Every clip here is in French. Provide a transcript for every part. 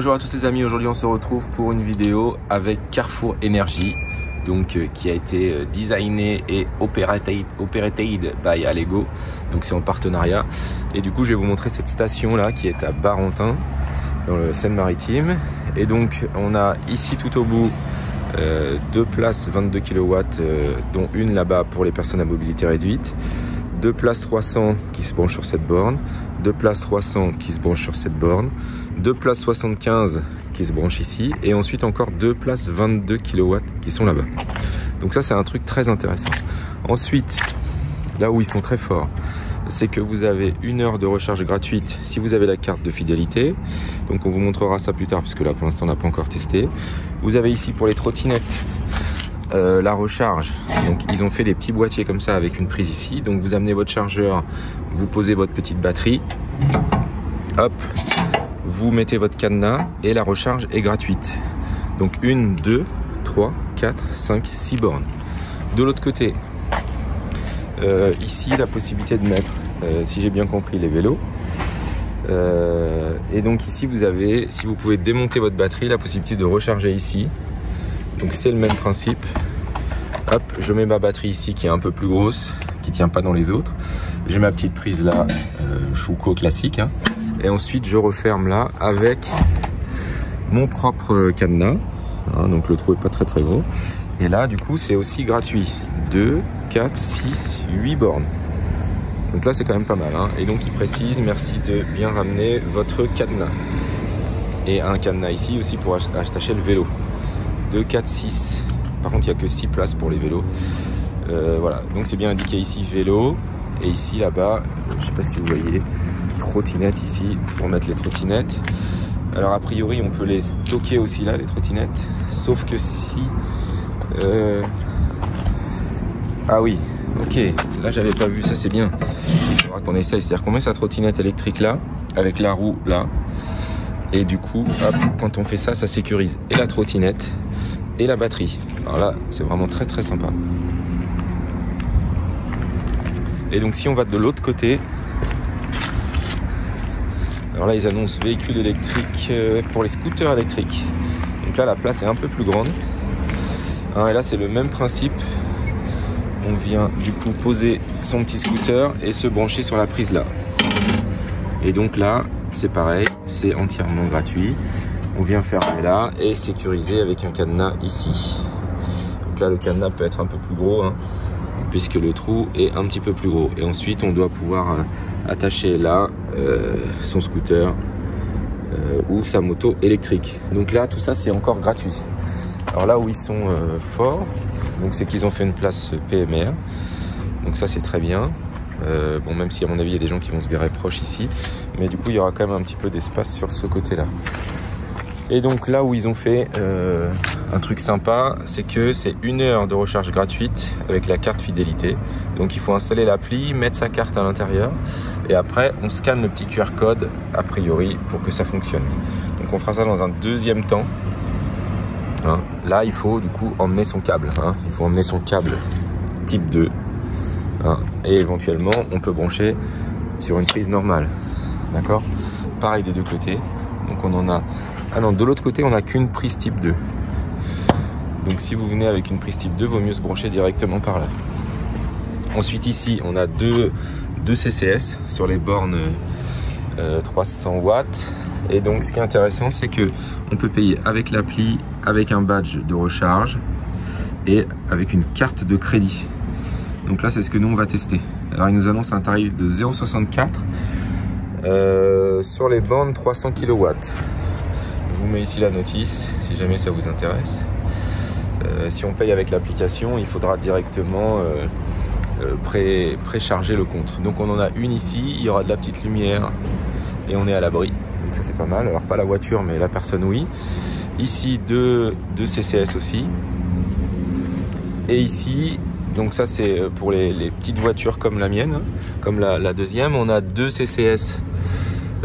Bonjour à tous les amis, aujourd'hui on se retrouve pour une vidéo avec Carrefour Energy, donc qui a été designé et operated by Allego, donc c'est en partenariat. Et du coup je vais vous montrer cette station là qui est à Barentin dans le Seine-Maritime. Et donc on a ici tout au bout deux places 22 kW, dont une là-bas pour les personnes à mobilité réduite, deux places 300 qui se branchent sur cette borne, deux places 300 qui se branchent sur cette borne, deux places 75 qui se branchent ici, et ensuite encore deux places 22 kW qui sont là-bas. Donc ça c'est un truc très intéressant. Ensuite, là où ils sont très forts, c'est que vous avez 1 heure de recharge gratuite si vous avez la carte de fidélité. Donc on vous montrera ça plus tard parce que là pour l'instant on n'a pas encore testé. Vous avez ici pour les trottinettes la recharge. Donc ils ont fait des petits boîtiers comme ça avec une prise ici. Donc vous amenez votre chargeur, vous posez votre petite batterie, hop, vous mettez votre cadenas et la recharge est gratuite. Donc 1, 2, 3, 4, 5, 6 bornes. De l'autre côté, ici la possibilité de mettre, si j'ai bien compris, les vélos. Et donc ici vous avez, si vous pouvez démonter votre batterie, la possibilité de recharger ici. Donc c'est le même principe. Hop, je mets ma batterie ici qui est un peu plus grosse, qui tient pas dans les autres. J'ai ma petite prise là, Schuko classique, hein. Et ensuite je referme là avec mon propre cadenas, hein, donc le trou est pas très gros. Et là du coup c'est aussi gratuit. 2, 4, 6, 8 bornes. Donc là c'est quand même pas mal, hein. Et donc il précise merci de bien ramener votre cadenas. Et un cadenas ici aussi pour attacher le vélo. 2, 4, 6. Par contre il n'y a que 6 places pour les vélos. Voilà, donc c'est bien indiqué ici vélo. Et ici là-bas, je sais pas si vous voyez, trottinette ici pour mettre les trottinettes. Alors a priori on peut les stocker aussi là, les trottinettes. Sauf que si... Ah oui, ok, là j'avais pas vu, ça c'est bien. Il faudra qu'on essaye, c'est-à-dire qu'on met sa trottinette électrique là, avec la roue là. Et du coup, hop, quand on fait ça, ça sécurise et la trottinette et la batterie. Alors là, c'est vraiment très sympa. Et donc si on va de l'autre côté, alors là ils annoncent véhicule électrique pour les scooters électriques. Donc là la place est un peu plus grande, hein, et là c'est le même principe. On vient du coup poser son petit scooter et se brancher sur la prise là. Et donc là c'est pareil, c'est entièrement gratuit. On vient fermer là et sécuriser avec un cadenas ici. Donc là le cadenas peut être un peu plus gros, hein, puisque le trou est un petit peu plus gros. Et ensuite on doit pouvoir attacher là son scooter ou sa moto électrique. Donc là tout ça c'est encore gratuit. Alors là où ils sont forts, donc c'est qu'ils ont fait une place PMR. Donc ça c'est très bien. Bon, même si à mon avis il y a des gens qui vont se garer proche ici, mais du coup il y aura quand même un petit peu d'espace sur ce côté là. Et donc là où ils ont fait un truc sympa, c'est que c'est 1 heure de recharge gratuite avec la carte fidélité. Donc il faut installer l'appli, mettre sa carte à l'intérieur et après on scanne le petit QR code a priori pour que ça fonctionne. Donc on fera ça dans un deuxième temps, hein. Là il faut du coup emmener son câble, hein. Il faut emmener son câble type 2, hein. Et éventuellement on peut brancher sur une prise normale, d'accord. Pareil des deux côtés. Donc on en a... Ah non, de l'autre côté on n'a qu'une prise type 2. Donc si vous venez avec une prise type 2, vaut mieux se brancher directement par là. Ensuite ici on a deux CCS sur les bornes 300 watts. Et donc ce qui est intéressant c'est que on peut payer avec l'appli, avec un badge de recharge et avec une carte de crédit. Donc là c'est ce que nous on va tester. Alors il nous annonce un tarif de 0,64 sur les bornes 300 kW. Je vous mets ici la notice si jamais ça vous intéresse. Si on paye avec l'application, il faudra directement précharger le compte. Donc on en a une ici, il y aura de la petite lumière et on est à l'abri. Donc ça c'est pas mal. Alors pas la voiture mais la personne oui. Ici deux CCS aussi. Et ici, donc ça c'est pour les petites voitures comme la mienne, comme la deuxième. On a 2 CCS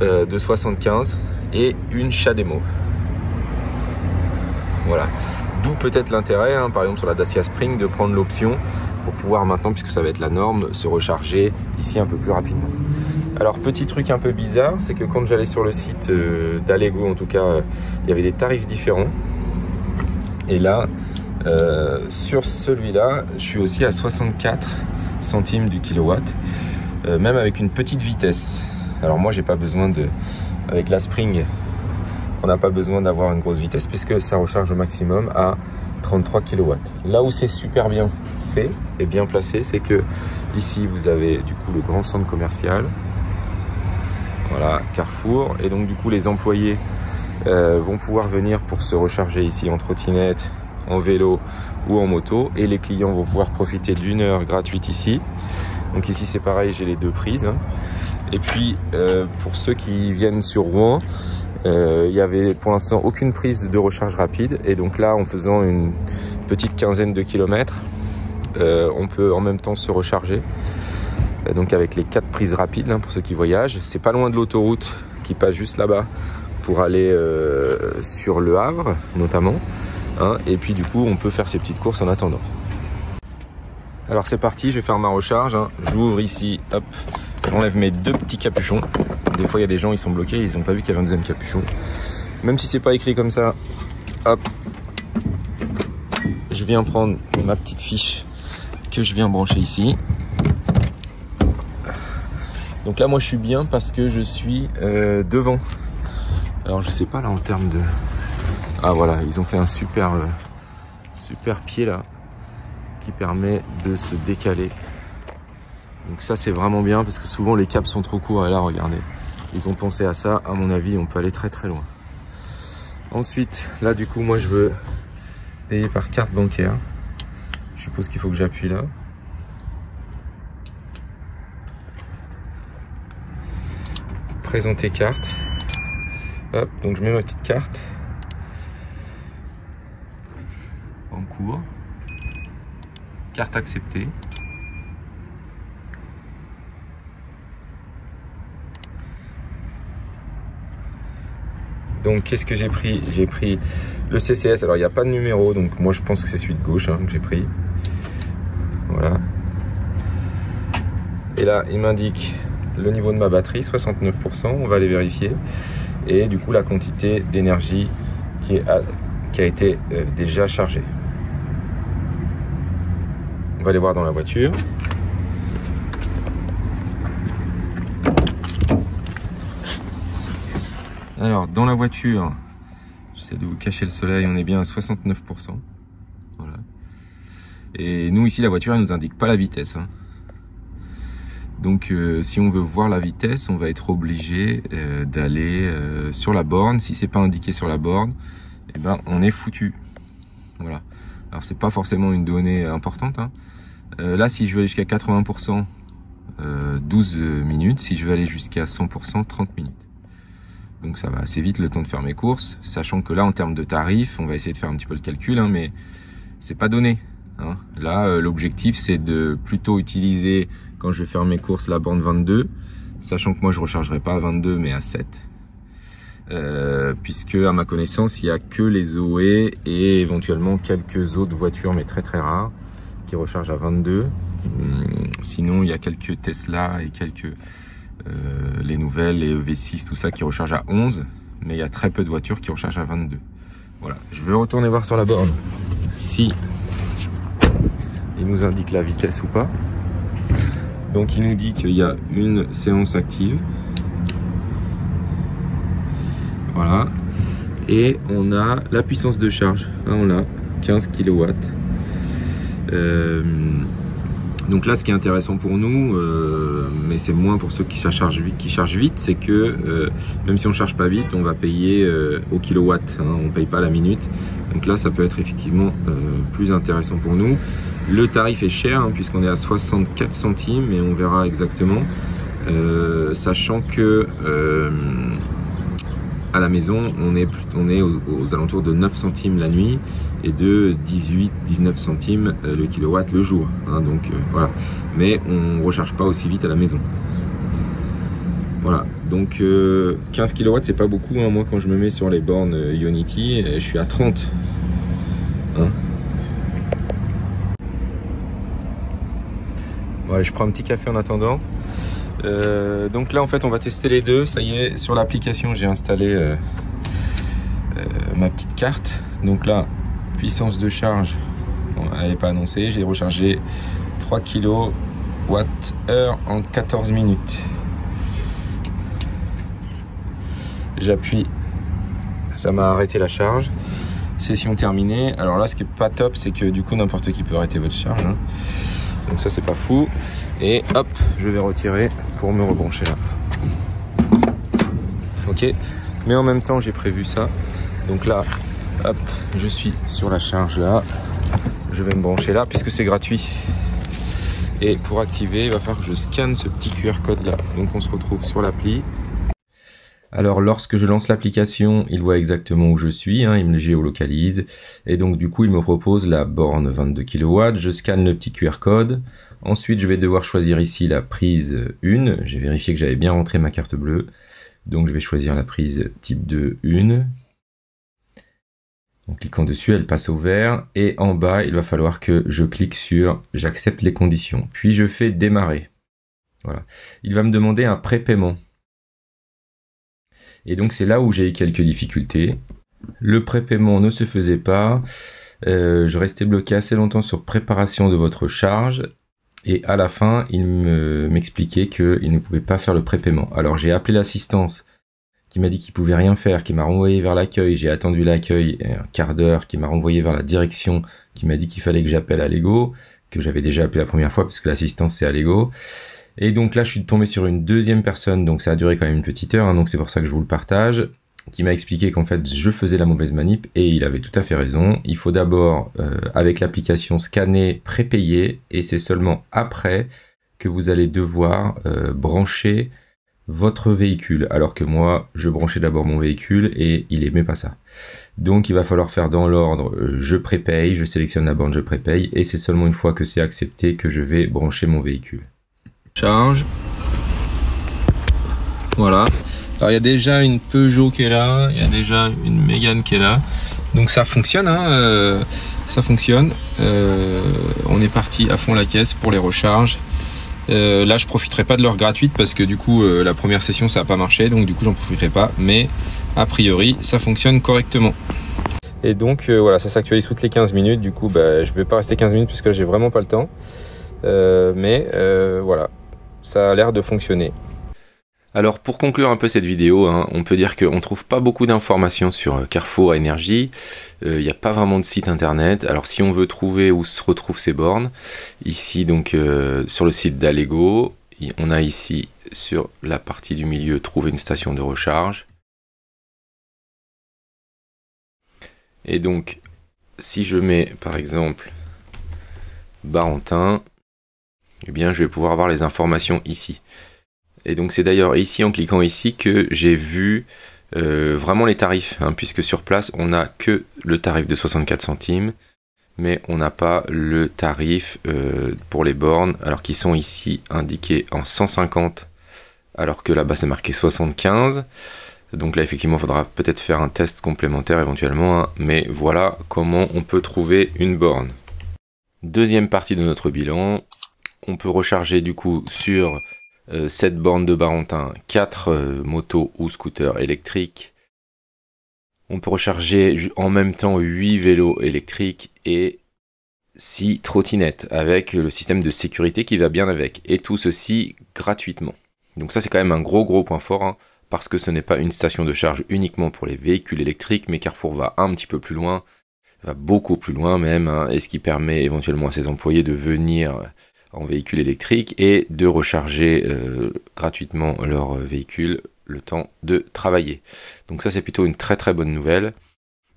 de 75 et une CHAdeMO. Voilà. D'où peut-être l'intérêt, hein, par exemple sur la Dacia Spring, de prendre l'option pour pouvoir maintenant, puisque ça va être la norme, se recharger ici un peu plus rapidement. Alors petit truc un peu bizarre, c'est que quand j'allais sur le site d'Allego, en tout cas, il y avait des tarifs différents. Et là, sur celui-là, je suis aussi à 64 centimes du kilowatt, même avec une petite vitesse. Alors moi, j'ai pas besoin de, avec la Spring, on n'a pas besoin d'avoir une grosse vitesse puisque ça recharge au maximum à 33 kW. Là où c'est super bien fait et bien placé, c'est que ici vous avez du coup le grand centre commercial, voilà, Carrefour, et donc du coup les employés vont pouvoir venir pour se recharger ici en trottinette, en vélo ou en moto, et les clients vont pouvoir profiter d'une heure gratuite ici. Donc ici c'est pareil, j'ai les deux prises, hein. Et puis pour ceux qui viennent sur Rouen, il y avait pour l'instant aucune prise de recharge rapide, et donc là en faisant une petite quinzaine de kilomètres, on peut en même temps se recharger, donc avec les 4 prises rapides, hein, pour ceux qui voyagent. C'est pas loin de l'autoroute qui passe juste là-bas pour aller sur Le Havre notamment, hein, et puis du coup on peut faire ces petites courses en attendant. Alors c'est parti, je vais faire ma recharge, hein. J'ouvre ici, hop, j'enlève mes 2 petits capuchons. Des fois il y a des gens, ils sont bloqués, ils n'ont pas vu qu'il y avait un deuxième capuchon. Même si c'est pas écrit comme ça, hop, je viens prendre ma petite fiche que je viens brancher ici. Donc là moi je suis bien parce que je suis devant. Alors je sais pas là en termes de... Ah voilà, ils ont fait un super pied là qui permet de se décaler. Donc ça c'est vraiment bien parce que souvent les câbles sont trop courts, et là regardez, ils ont pensé à ça. À mon avis on peut aller très très loin. Ensuite là du coup moi je veux payer par carte bancaire. Je suppose qu'il faut que j'appuie là. Présenter carte. Hop, donc je mets ma petite carte en cours. Carte acceptée. Donc qu'est-ce que j'ai pris? J'ai pris le CCS. Alors il n'y a pas de numéro, donc moi je pense que c'est celui de gauche, hein, que j'ai pris. Voilà. Et là il m'indique le niveau de ma batterie, 69%, on va aller vérifier. Et du coup la quantité d'énergie qui a été déjà chargée. On va aller voir dans la voiture. Alors dans la voiture, j'essaie de vous cacher le soleil, on est bien à 69%. Voilà. Et nous ici la voiture elle nous indique pas la vitesse, hein. Donc si on veut voir la vitesse, on va être obligé d'aller sur la borne. Si c'est pas indiqué sur la borne, eh ben on est foutu. Voilà. Alors c'est pas forcément une donnée importante, hein. Là si je veux aller jusqu'à 80%, 12 minutes. Si je veux aller jusqu'à 100%, 30 minutes. Donc ça va assez vite le temps de faire mes courses, sachant que là en termes de tarifs, on va essayer de faire un petit peu le calcul, hein, mais c'est pas donné, hein. Là l'objectif c'est de plutôt utiliser, quand je vais faire mes courses, la borne 22, sachant que moi je rechargerai pas à 22 mais à 7, puisque à ma connaissance il y a que les Zoé et éventuellement quelques autres voitures, mais très très rares, qui rechargent à 22. Sinon il y a quelques Tesla et quelques les nouvelles, les EV6, tout ça qui rechargent à 11, mais il y a très peu de voitures qui rechargent à 22. Voilà, je vais retourner voir sur la borne si il nous indique la vitesse ou pas. Donc il nous dit qu'il y a une séance active. Voilà. Et on a la puissance de charge. Hein, on a 15 kW. Donc là, ce qui est intéressant pour nous, mais c'est moins pour ceux qui chargent vite, c'est que même si on ne charge pas vite, on va payer au kilowatt, hein, on ne paye pas à la minute. Donc là, ça peut être effectivement plus intéressant pour nous. Le tarif est cher, hein, puisqu'on est à 64 centimes, et on verra exactement, sachant que à la maison, on est aux alentours de 9 centimes la nuit et de 18-19 centimes le kilowatt le jour, hein, donc voilà. Mais on ne recharge pas aussi vite à la maison. Voilà, donc 15 kW c'est pas beaucoup, hein. Moi quand je me mets sur les bornes Ionity, je suis à 30. Hein. Bon, allez, je prends un petit café en attendant. Donc là en fait on va tester les deux. Ça y est, sur l'application j'ai installé ma petite carte. Donc là, puissance de charge, bon, elle n'est pas annoncée. J'ai rechargé 3 kWh en 14 minutes. J'appuie, ça m'a arrêté la charge. Session terminée. Alors là, ce qui est pas top, c'est que du coup n'importe qui peut arrêter votre charge, hein. Donc ça c'est pas fou. Et hop, je vais retirer pour me rebrancher là. Ok. Mais en même temps, j'ai prévu ça. Donc là, hop, je suis sur la charge là. Je vais me brancher là puisque c'est gratuit. Et pour activer, il va falloir que je scanne ce petit QR code là. Donc on se retrouve sur l'appli. Alors lorsque je lance l'application, il voit exactement où je suis, hein, il me géolocalise. Et donc du coup, il me propose la borne 22 kW. Je scanne le petit QR code. Ensuite, je vais devoir choisir ici la prise 1. J'ai vérifié que j'avais bien rentré ma carte bleue. Donc je vais choisir la prise type 2 1. En cliquant dessus, elle passe au vert. Et en bas, il va falloir que je clique sur « J'accepte les conditions ». Puis je fais « Démarrer ». Voilà. Il va me demander un prépaiement. Et donc c'est là où j'ai eu quelques difficultés. Le prépaiement ne se faisait pas. Je restais bloqué assez longtemps sur préparation de votre charge. Et à la fin, il m'expliquait qu'il ne pouvait pas faire le prépaiement. Alors j'ai appelé l'assistance qui m'a dit qu'il pouvait rien faire, qui m'a renvoyé vers l'accueil. J'ai attendu l'accueil un quart d'heure, qui m'a renvoyé vers la direction, qui m'a dit qu'il fallait que j'appelle Allego, que j'avais déjà appelé la première fois parce que l'assistance c'est Allego. Et donc là, je suis tombé sur une deuxième personne, donc ça a duré quand même une petite heure, hein, donc c'est pour ça que je vous le partage, qui m'a expliqué qu'en fait, je faisais la mauvaise manip, et il avait tout à fait raison. Il faut d'abord, avec l'application, scanner, prépayer, et c'est seulement après que vous allez devoir brancher votre véhicule. Alors que moi, je branchais d'abord mon véhicule, et il aimait pas ça. Donc il va falloir faire dans l'ordre, je prépaye, je sélectionne la borne, je prépaye, et c'est seulement une fois que c'est accepté que je vais brancher mon véhicule. Charge. Voilà. Alors il y a déjà une Peugeot qui est là, il y a déjà une Mégane qui est là. Donc ça fonctionne, hein, ça fonctionne. On est parti à fond la caisse pour les recharges. Là je profiterai pas de l'heure gratuite parce que du coup la première session ça n'a pas marché, donc du coup j'en profiterai pas. Mais a priori ça fonctionne correctement. Et donc voilà, ça s'actualise toutes les 15 minutes. Du coup bah, je vais pas rester 15 minutes parce que j'ai vraiment pas le temps. Mais voilà, ça a l'air de fonctionner. Alors pour conclure un peu cette vidéo, hein, on peut dire qu'on ne trouve pas beaucoup d'informations sur Carrefour Énergie. Il n'y a pas vraiment de site internet. Alors si on veut trouver où se retrouvent ces bornes, ici donc sur le site d'Allego, on a ici sur la partie du milieu trouver une station de recharge. Et donc si je mets par exemple Barentin, eh bien, je vais pouvoir avoir les informations ici. Et donc, c'est d'ailleurs ici, en cliquant ici, que j'ai vu vraiment les tarifs, hein, puisque sur place, on n'a que le tarif de 64 centimes, mais on n'a pas le tarif pour les bornes, alors qu'ils sont ici indiqués en 150, alors que là-bas, c'est marqué 75. Donc là, effectivement, il faudra peut-être faire un test complémentaire éventuellement, hein, mais voilà comment on peut trouver une borne. Deuxième partie de notre bilan. On peut recharger du coup sur cette borne de Barentin 4 motos ou scooters électriques. On peut recharger en même temps 8 vélos électriques et 6 trottinettes avec le système de sécurité qui va bien avec. Et tout ceci gratuitement. Donc ça c'est quand même un gros point fort, hein, parce que ce n'est pas une station de charge uniquement pour les véhicules électriques, mais Carrefour va un petit peu plus loin, va beaucoup plus loin même, hein, et ce qui permet éventuellement à ses employés de venir en véhicule électrique et de recharger gratuitement leur véhicule le temps de travailler. Donc ça c'est plutôt une très bonne nouvelle.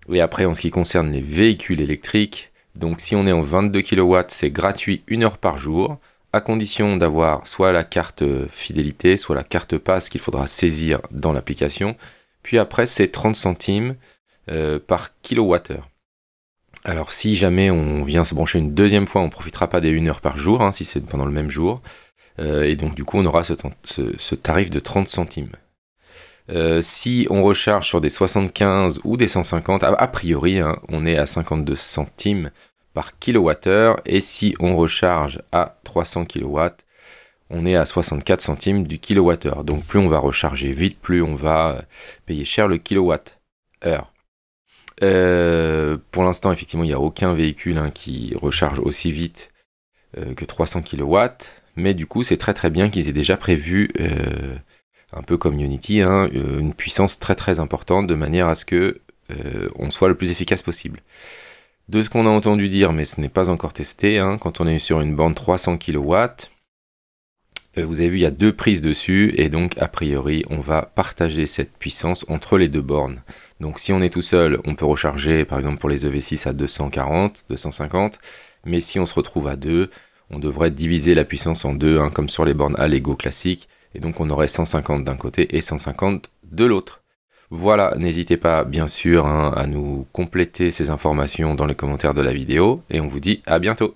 Et après en ce qui concerne les véhicules électriques, donc si on est en 22 kW, c'est gratuit 1 heure par jour, à condition d'avoir soit la carte fidélité, soit la carte passe qu'il faudra saisir dans l'application. Puis après c'est 30 centimes par kilowattheure. Alors si jamais on vient se brancher une deuxième fois, on ne profitera pas des 1 heure par jour, hein, si c'est pendant le même jour. Et donc du coup on aura ce tarif de 30 centimes. Si on recharge sur des 75 ou des 150, a priori hein, on est à 52 centimes par kilowattheure. Et si on recharge à 300 kW, on est à 64 centimes du kilowattheure. Donc plus on va recharger vite, plus on va payer cher le kilowattheure. Pour l'instant, effectivement, il n'y a aucun véhicule qui recharge aussi vite que 300 kW. Mais du coup, c'est très très bien qu'ils aient déjà prévu, un peu comme Ionity, une puissance très très importante de manière à ce que on soit le plus efficace possible. De ce qu'on a entendu dire, mais ce n'est pas encore testé, quand on est sur une borne 300 kW, vous avez vu, il y a 2 prises dessus, et donc a priori, on va partager cette puissance entre les 2 bornes. Donc si on est tout seul, on peut recharger, par exemple pour les EV6 à 240, 250, mais si on se retrouve à 2, on devrait diviser la puissance en 2, comme sur les bornes Allego classiques, et donc on aurait 150 d'un côté et 150 de l'autre. Voilà, n'hésitez pas bien sûr à nous compléter ces informations dans les commentaires de la vidéo, et on vous dit à bientôt.